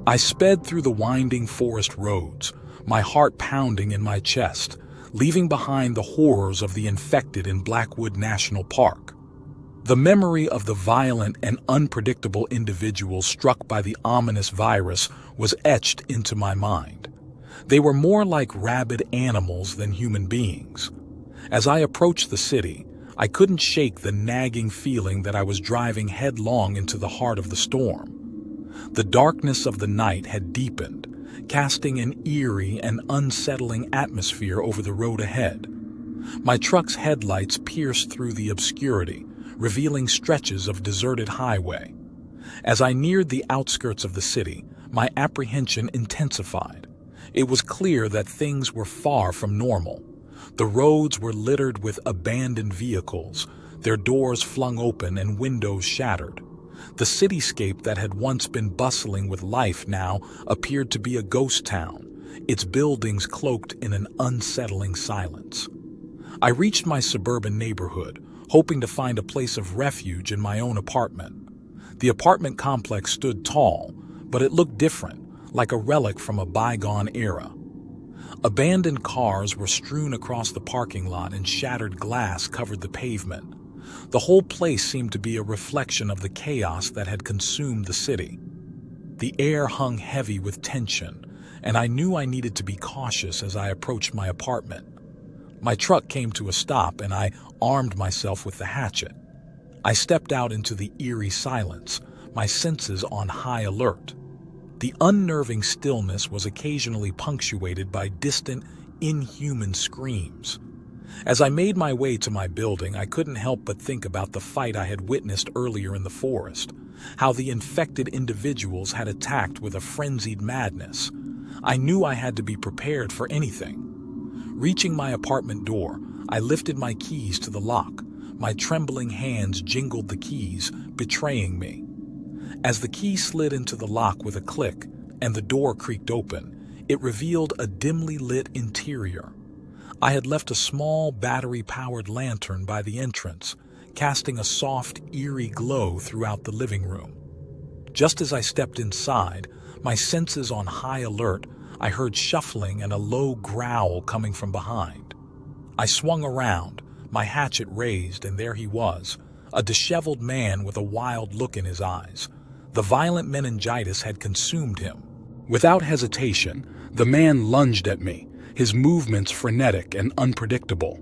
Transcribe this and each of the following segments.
I sped through the winding forest roads, my heart pounding in my chest, leaving behind the horrors of the infected in Blackwood National Park. The memory of the violent and unpredictable individuals struck by the ominous virus was etched into my mind. They were more like rabid animals than human beings. As I approached the city, I couldn't shake the nagging feeling that I was driving headlong into the heart of the storm. The darkness of the night had deepened, casting an eerie and unsettling atmosphere over the road ahead. My truck's headlights pierced through the obscurity, revealing stretches of deserted highway. As I neared the outskirts of the city, my apprehension intensified. It was clear that things were far from normal. The roads were littered with abandoned vehicles, their doors flung open and windows shattered. The cityscape that had once been bustling with life now appeared to be a ghost town, its buildings cloaked in an unsettling silence. I reached my suburban neighborhood, hoping to find a place of refuge in my own apartment. The apartment complex stood tall, but it looked different, like a relic from a bygone era. Abandoned cars were strewn across the parking lot and shattered glass covered the pavement. The whole place seemed to be a reflection of the chaos that had consumed the city. The air hung heavy with tension, and I knew I needed to be cautious as I approached my apartment. My truck came to a stop and I armed myself with the hatchet. I stepped out into the eerie silence, my senses on high alert. The unnerving stillness was occasionally punctuated by distant, inhuman screams. As I made my way to my building, I couldn't help but think about the fight I had witnessed earlier in the forest, how the infected individuals had attacked with a frenzied madness. I knew I had to be prepared for anything. Reaching my apartment door, I lifted my keys to the lock. My trembling hands jingled the keys, betraying me. As the key slid into the lock with a click and the door creaked open, it revealed a dimly lit interior. I had left a small battery-powered lantern by the entrance, casting a soft, eerie glow throughout the living room. Just as I stepped inside, my senses on high alert, I heard shuffling and a low growl coming from behind. I swung around, my hatchet raised, and there he was, a disheveled man with a wild look in his eyes. The violent meningitis had consumed him. Without hesitation, the man lunged at me, his movements frenetic and unpredictable.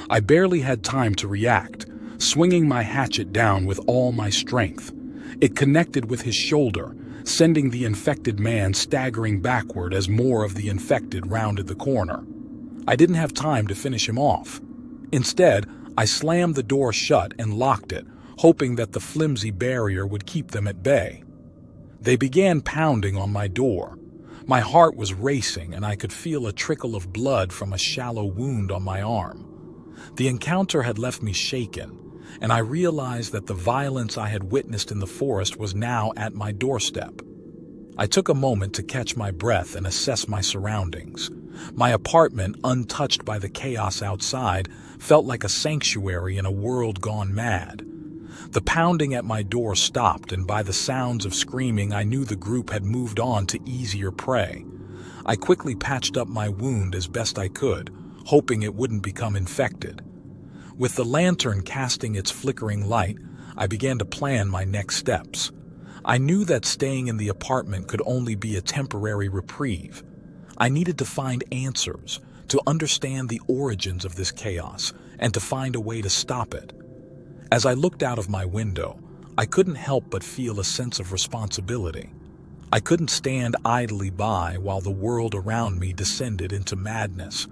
I barely had time to react, swinging my hatchet down with all my strength. It connected with his shoulder, sending the infected man staggering backward as more of the infected rounded the corner. I didn't have time to finish him off. Instead, I slammed the door shut and locked it, hoping that the flimsy barrier would keep them at bay. They began pounding on my door. My heart was racing and I could feel a trickle of blood from a shallow wound on my arm. The encounter had left me shaken, and I realized that the violence I had witnessed in the forest was now at my doorstep. I took a moment to catch my breath and assess my surroundings. My apartment, untouched by the chaos outside, felt like a sanctuary in a world gone mad. The pounding at my door stopped, and by the sounds of screaming, I knew the group had moved on to easier prey. I quickly patched up my wound as best I could, hoping it wouldn't become infected. With the lantern casting its flickering light, I began to plan my next steps. I knew that staying in the apartment could only be a temporary reprieve. I needed to find answers, to understand the origins of this chaos, and to find a way to stop it. As I looked out of my window, I couldn't help but feel a sense of responsibility. I couldn't stand idly by while the world around me descended into madness.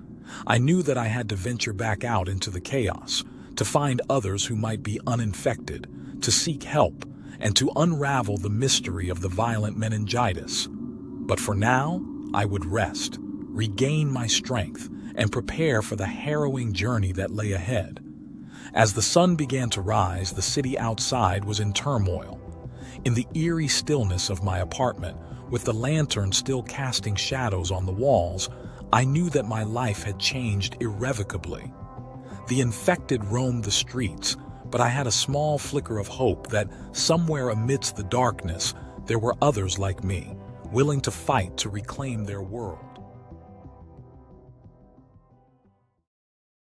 I knew that I had to venture back out into the chaos, to find others who might be uninfected, to seek help, and to unravel the mystery of the violent meningitis. But for now, I would rest, regain my strength, and prepare for the harrowing journey that lay ahead. As the sun began to rise, the city outside was in turmoil. In the eerie stillness of my apartment, with the lantern still casting shadows on the walls, I knew that my life had changed irrevocably. The infected roamed the streets, but I had a small flicker of hope that somewhere amidst the darkness, there were others like me, willing to fight to reclaim their world.